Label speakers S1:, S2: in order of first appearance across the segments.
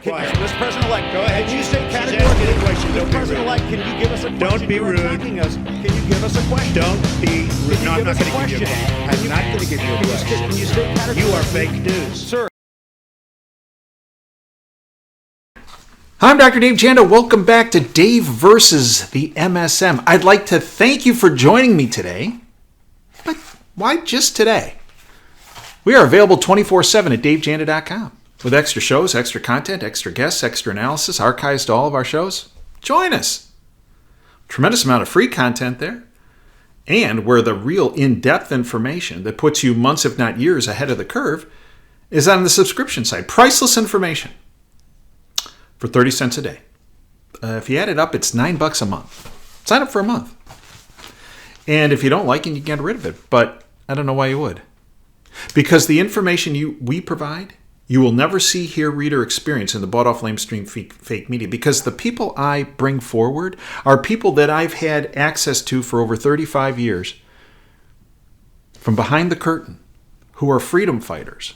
S1: Quiet.
S2: Mr. President-elect,
S1: Go ahead.
S2: can you state
S1: She's asking you a
S2: categorically,
S1: question. Don't
S2: Mr.
S1: be
S2: President-elect, can you give us a question?
S1: Don't be
S2: You are
S1: rude.
S2: attacking us. Can you give us a question?
S1: Don't be rude.
S2: Can
S1: No,
S2: you
S1: I'm
S2: give
S1: not
S2: us a
S1: going to give you a
S2: question?
S1: question. I'm not going to give you a question.
S2: Can you state categorically?
S1: You are fake news.
S2: Sir.
S3: Hi, I'm Dr. Dave Janda. Welcome back to Dave versus the MSM. I'd like to thank you for joining me today. But why just today? We are available 24/7 at davejanda.com with extra shows, extra content, extra guests, extra analysis, archives to all of our shows. Join us. Tremendous amount of free content there. And where the real in-depth information that puts you months, if not years, ahead of the curve is on the subscription side. Priceless information. For 30 cents a day. If you add it up, it's $9 a month. Sign up for a month. And if you don't like it, you can get rid of it. But I don't know why you would. Because the information we provide, you will never see, hear, read, or experience in the bought-off lamestream fake media. Because the people I bring forward are people that I've had access to for over 35 years from behind the curtain who are freedom fighters.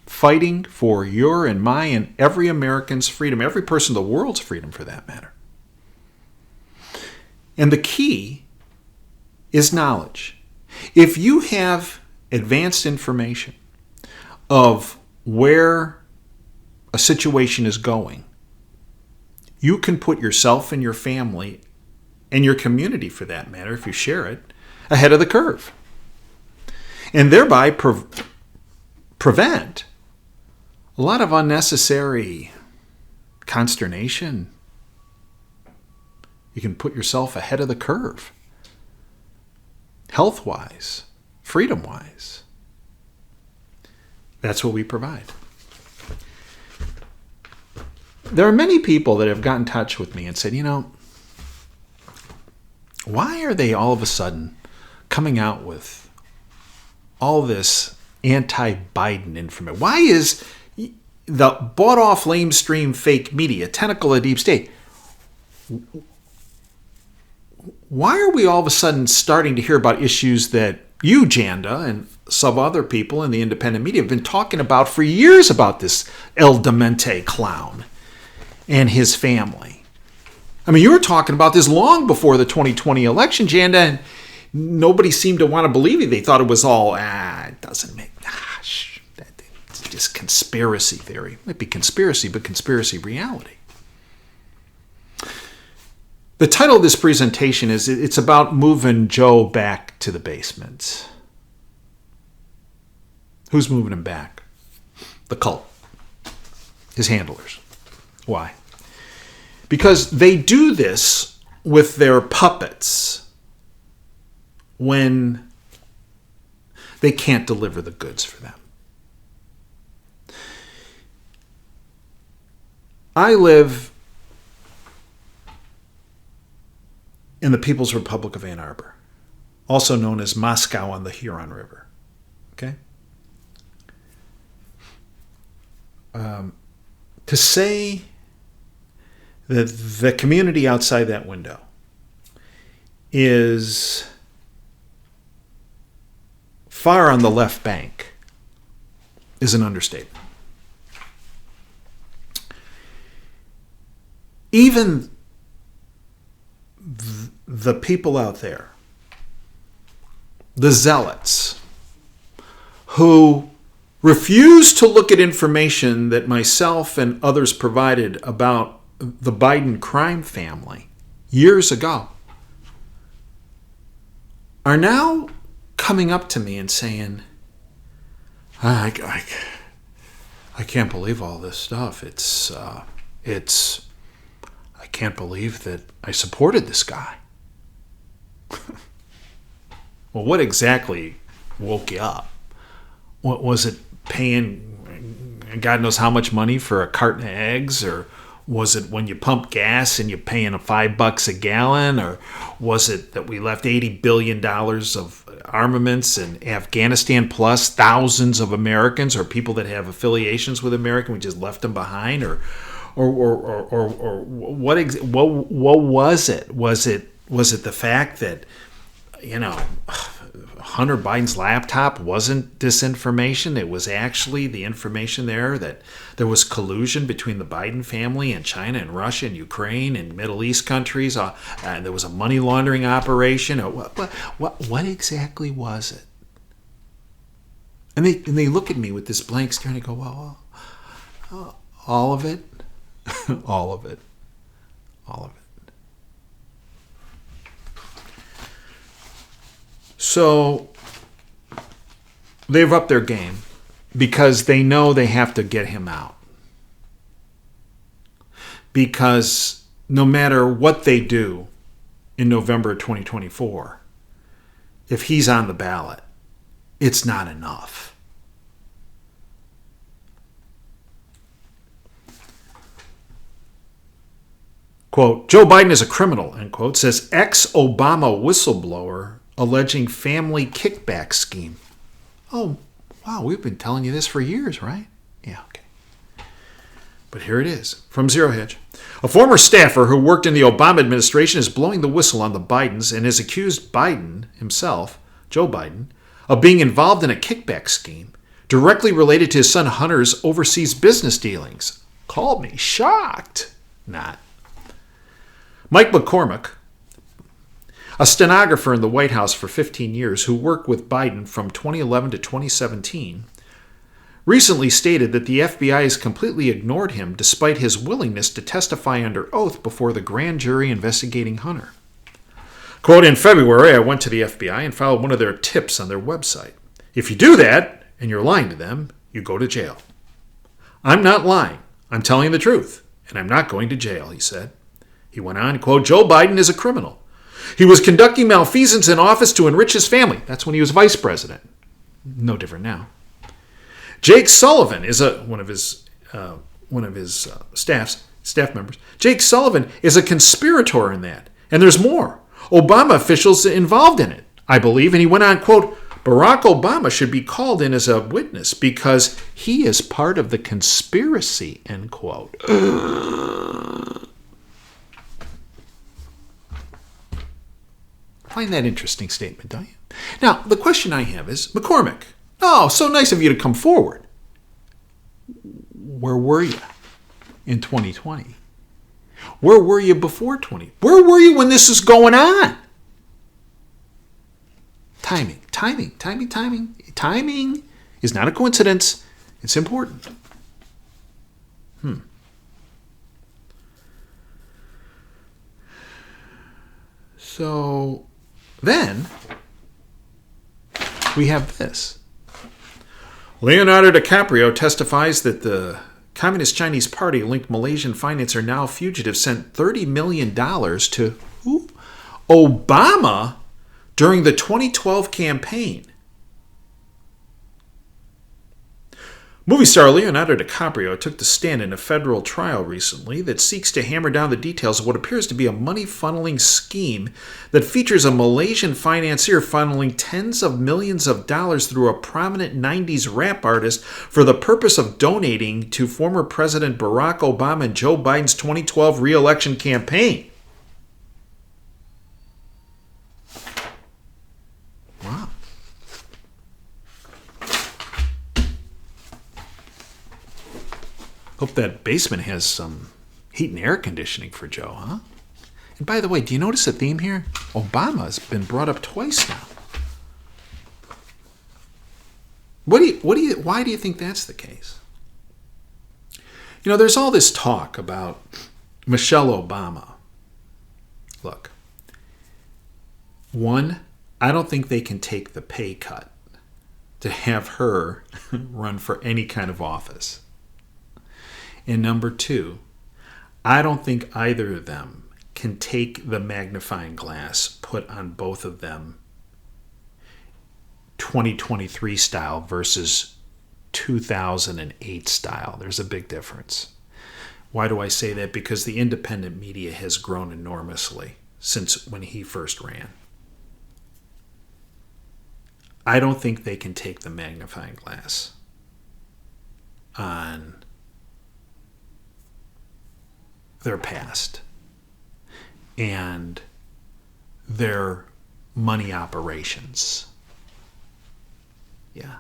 S3: Fighting for your and my and every American's freedom, every person in the world's freedom for that matter. And the key is knowledge. If you have advanced information of where a situation is going, you can put yourself and your family and your community, for that matter, if you share it, ahead of the curve. And thereby prevent a lot of unnecessary consternation. You can put yourself ahead of the curve. Health-wise, freedom-wise. That's what we provide. There are many people that have gotten in touch with me and said, why are they all of a sudden coming out with all this anti-Biden information? Why is the bought-off lamestream fake media, tentacle of deep state, why are we all of a sudden starting to hear about issues that you, Janda, and some other people in the independent media have been talking about for years about this El Demente clown and his family? I mean, you were talking about this long before the 2020 election, Janda, and nobody seemed to want to believe you. They thought it was all, it doesn't make, it's just conspiracy theory. It might be conspiracy, but conspiracy reality. The title of this presentation is, it's about moving Joe back to the basement. Who's moving him back? The cult. His handlers. Why? Because they do this with their puppets when they can't deliver the goods for them. I live in the People's Republic of Ann Arbor, also known as Moscow on the Huron River. Okay? To say that the community outside that window is far on the left bank is an understatement. Even the people out there, the zealots, who refuse to look at information that myself and others provided about the Biden crime family years ago, are now coming up to me and saying, I can't believe all this stuff. I can't believe that I supported this guy. Well, what exactly woke you up? What was it, paying God knows how much money for a carton of eggs? Or was it when you pump gas and you're paying $5 a gallon? Or was it that we left $80 billion of armaments in Afghanistan, plus thousands of Americans or people that have affiliations with America, we just left them behind? Or what was it? Was it the fact that Hunter Biden's laptop wasn't disinformation. It was actually the information there that there was collusion between the Biden family and China and Russia and Ukraine and Middle East countries. And there was a money laundering operation. What exactly was it? And they look at me with this blank stare and they go, well, all of it, all of it, all of it. So they've upped their game because they know they have to get him out. Because no matter what they do in November 2024, if he's on the ballot, it's not enough. Quote, Joe Biden is a criminal, end quote, says ex-Obama whistleblower alleging family kickback scheme. Oh, wow, we've been telling you this for years, right? Yeah, okay. But here it is, from Zero Hedge. A former staffer who worked in the Obama administration is blowing the whistle on the Bidens and has accused Biden himself, Joe Biden, of being involved in a kickback scheme directly related to his son Hunter's overseas business dealings. Called me shocked. Not. Mike McCormick, a stenographer in the White House for 15 years who worked with Biden from 2011 to 2017, recently stated that the FBI has completely ignored him despite his willingness to testify under oath before the grand jury investigating Hunter. Quote, in February, I went to the FBI and followed one of their tips on their website. If you do that, and you're lying to them, you go to jail. I'm not lying. I'm telling the truth, and I'm not going to jail, he said. He went on, quote, Joe Biden is a criminal. He was conducting malfeasance in office to enrich his family. That's when he was vice president. No different now. Jake Sullivan is one of his staff members. Jake Sullivan is a conspirator in that, and there's more. Obama officials involved in it, I believe. And he went on, quote, Barack Obama should be called in as a witness because he is part of the conspiracy, end quote. Find that interesting statement, don't you? Now, the question I have is, McCormick, oh, so nice of you to come forward. Where were you in 2020? Where were you before 20? Where were you when this was going on? Timing is not a coincidence. It's important. So then we have this. Leonardo DiCaprio testifies that the Communist Chinese Party-linked Malaysian financier, now fugitive, sent $30 million to who? Obama during the 2012 campaign. Movie star Leonardo DiCaprio took the stand in a federal trial recently that seeks to hammer down the details of what appears to be a money-funneling scheme that features a Malaysian financier funneling tens of millions of dollars through a prominent 90s rap artist for the purpose of donating to former President Barack Obama and Joe Biden's 2012 re-election campaign. Wow. Hope that basement has some heat and air conditioning for Joe, huh? And by the way, do you notice a theme here? Obama's been brought up twice now. Why do you think that's the case? You know, there's all this talk about Michelle Obama. Look, one, I don't think they can take the pay cut to have her run for any kind of office. And number two, I don't think either of them can take the magnifying glass put on both of them 2023 style versus 2008 style. There's a big difference. Why do I say that? Because the independent media has grown enormously since when he first ran. I don't think they can take the magnifying glass on their past and their money operations Yeah.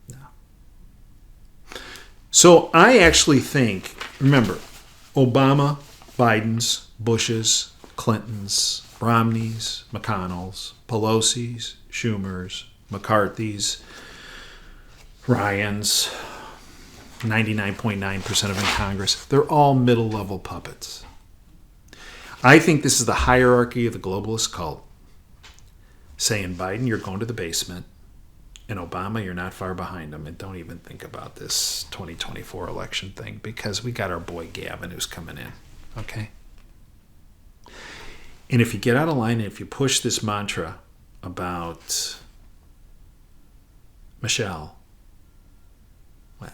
S3: No. So I actually think, remember, Obama, Biden's, Bush's, Clinton's, Romney's, McConnell's, Pelosi's, Schumer's, McCarthy's, Ryan's, 99.9% of them in Congress, they're all middle-level puppets. I think this is the hierarchy of the globalist cult, saying, Biden, you're going to the basement, and Obama, you're not far behind him, and don't even think about this 2024 election thing, because we got our boy Gavin who's coming in, okay? And if you get out of line and if you push this mantra about Michelle, well,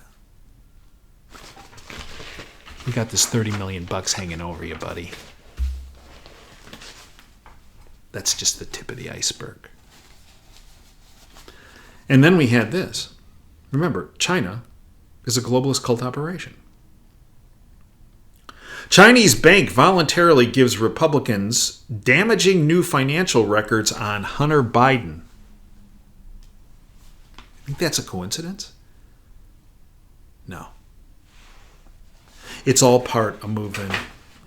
S3: you got this $30 million hanging over you, buddy. That's just the tip of the iceberg. And then we had this. Remember, China is a globalist cult operation. Chinese bank voluntarily gives Republicans damaging new financial records on Hunter Biden. Think that's a coincidence? No. It's all part of moving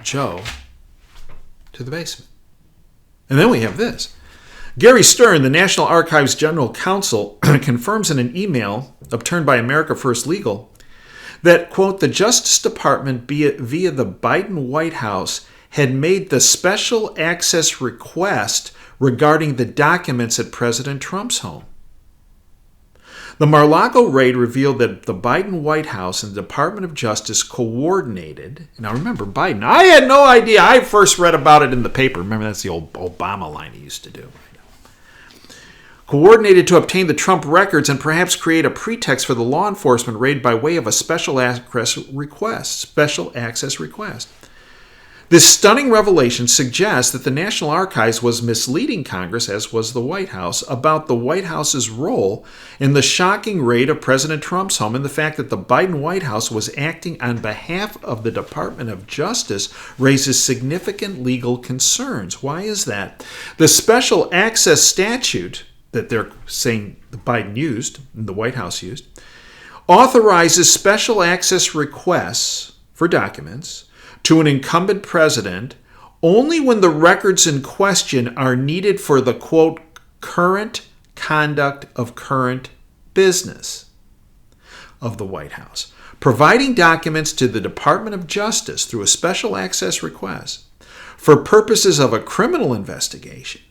S3: Joe to the basement. And then we have this. Gary Stern, the National Archives General Counsel, confirms in an email obtained by America First Legal that, quote, the Justice Department via the Biden White House had made the special access request regarding the documents at President Trump's home. The Mar-a-Lago raid revealed that the Biden White House and the Department of Justice coordinated. Now remember, Biden, I had no idea. I first read about it in the paper. Remember, that's the old Obama line he used to do. Coordinated to obtain the Trump records and perhaps create a pretext for the law enforcement raid by way of a special access request. This stunning revelation suggests that the National Archives was misleading Congress, as was the White House, about the White House's role in the shocking raid of President Trump's home, and the fact that the Biden White House was acting on behalf of the Department of Justice raises significant legal concerns. Why is that? The special access statute that they're saying the Biden used, and the White House used, authorizes special access requests for documents to an incumbent president only when the records in question are needed for the, quote, current conduct of current business of the White House. Providing documents to the Department of Justice through a special access request for purposes of a criminal investigation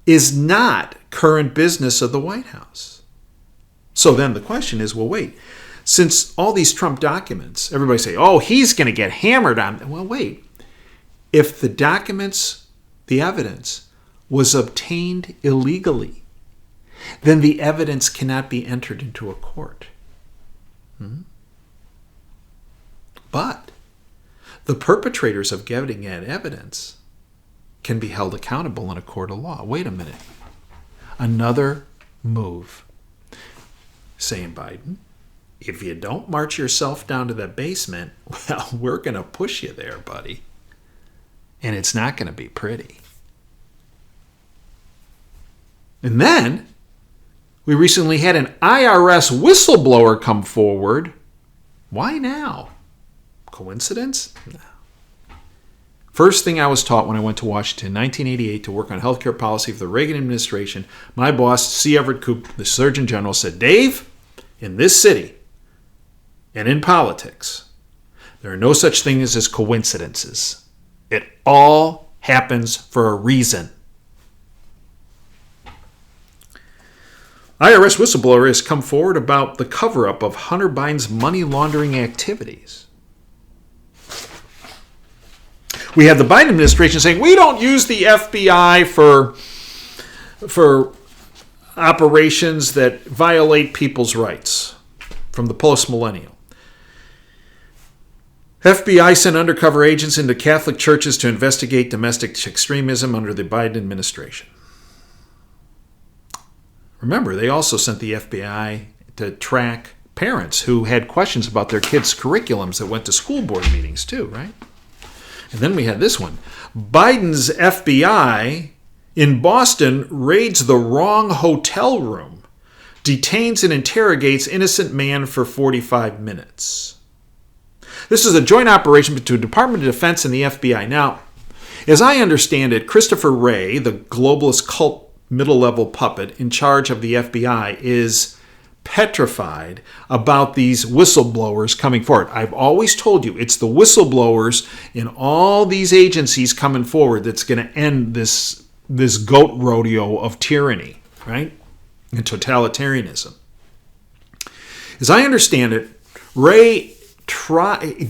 S3: is not current business of the White House. So then the question is, well, wait, since all these Trump documents, everybody say, oh, he's going to get hammered on. Well, wait. If the documents, the evidence, was obtained illegally, then the evidence cannot be entered into a court. But the perpetrators of getting that evidence can be held accountable in a court of law. Wait a minute. Another move. Saying, Biden, if you don't march yourself down to the basement, well, we're going to push you there, buddy. And it's not going to be pretty. And then we recently had an IRS whistleblower come forward. Why now? Coincidence? No. First thing I was taught when I went to Washington in 1988 to work on healthcare policy for the Reagan administration, my boss, C. Everett Koop, the Surgeon General, said, Dave, in this city and in politics, there are no such things as coincidences. It all happens for a reason. IRS whistleblower has come forward about the cover-up of Hunter Biden's money laundering activities. We have the Biden administration saying, we don't use the FBI for operations that violate people's rights, from the post-millennial. FBI sent undercover agents into Catholic churches to investigate domestic extremism under the Biden administration. Remember, they also sent the FBI to track parents who had questions about their kids' curriculums that went to school board meetings too, right? And then we had this one. Biden's FBI in Boston raids the wrong hotel room detains and interrogates innocent man for 45 minutes. This is a joint operation between the Department of Defense and the FBI. Now, as I understand it, Christopher Wray, the globalist cult middle-level puppet in charge of the FBI, is petrified about these whistleblowers coming forward. I've always told you it's the whistleblowers in all these agencies coming forward that's going to end this goat rodeo of tyranny, right? And totalitarianism. As I understand it, Ray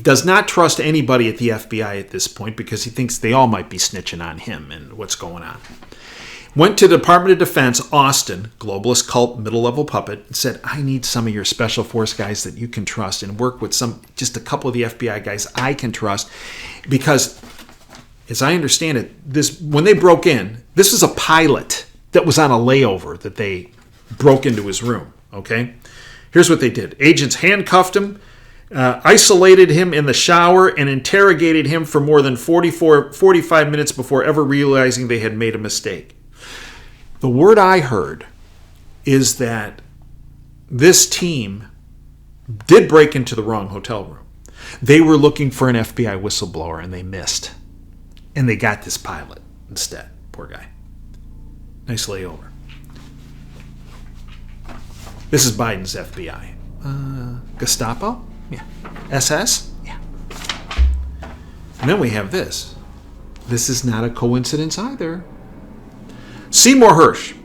S3: does not trust anybody at the FBI at this point because he thinks they all might be snitching on him and what's going on. Went to the Department of Defense, Austin, globalist cult middle-level puppet, and said, I need some of your special force guys that you can trust and work with just a couple of the FBI guys I can trust. Because, as I understand it, when they broke in, this is a pilot that was on a layover that they broke into his room, okay? Here's what they did. Agents handcuffed him, isolated him in the shower, and interrogated him for more than 45 minutes before ever realizing they had made a mistake. The word I heard is that this team did break into the wrong hotel room. They were looking for an FBI whistleblower, and they missed. And they got this pilot instead. Poor guy. Nice layover. This is Biden's FBI. Gestapo? Yeah. SS? Yeah. And then we have this. This is not a coincidence either. Seymour Hersh,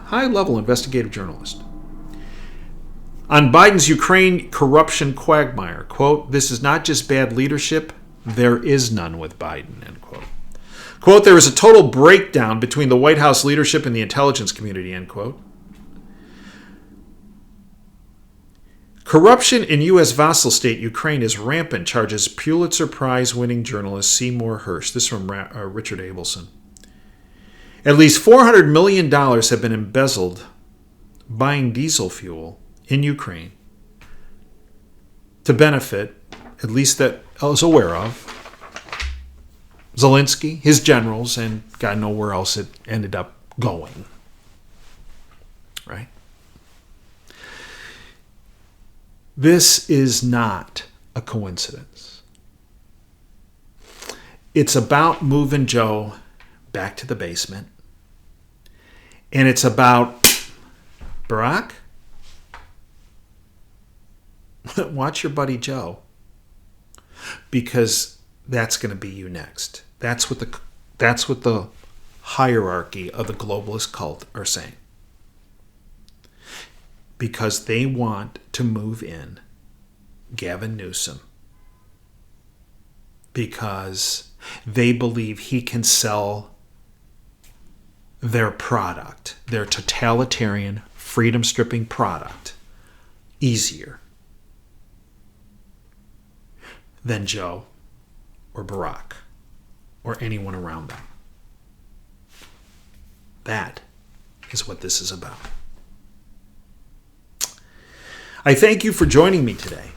S3: high-level investigative journalist. On Biden's Ukraine corruption quagmire, quote, this is not just bad leadership, there is none with Biden, end quote. Quote, there is a total breakdown between the White House leadership and the intelligence community, end quote. Corruption in U.S. vassal state Ukraine is rampant, charges Pulitzer Prize-winning journalist Seymour Hersh. This is from Richard Abelson. At least $400 million have been embezzled buying diesel fuel in Ukraine to benefit, at least that I was aware of, Zelensky, his generals, and God knows where else it ended up going. Right? This is not a coincidence. It's about moving Joe back to the basement. And it's about Barack. Watch your buddy Joe. Because that's going to be you next. That's what the hierarchy of the globalist cult are saying. Because they want to move in Gavin Newsom. Because they believe he can sell their product, their totalitarian, freedom-stripping product, easier than Joe or Barack or anyone around them. That is what this is about. I thank you for joining me today.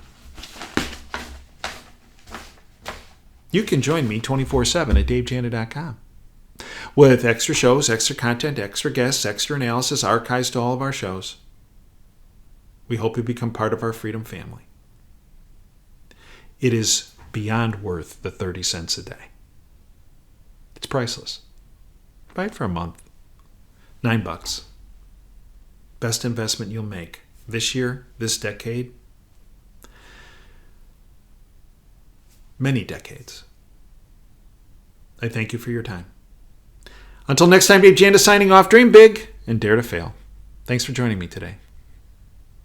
S3: You can join me 24/7 at davejanda.com with extra shows, extra content, extra guests, extra analysis, archives to all of our shows. We hope you become part of our freedom family. It is beyond worth the 30 cents a day. It's priceless. Buy it for a month. $9. Best investment you'll make this year, this decade, many decades. I thank you for your time. Until next time, Dave Janda signing off. Dream big and dare to fail. Thanks for joining me today.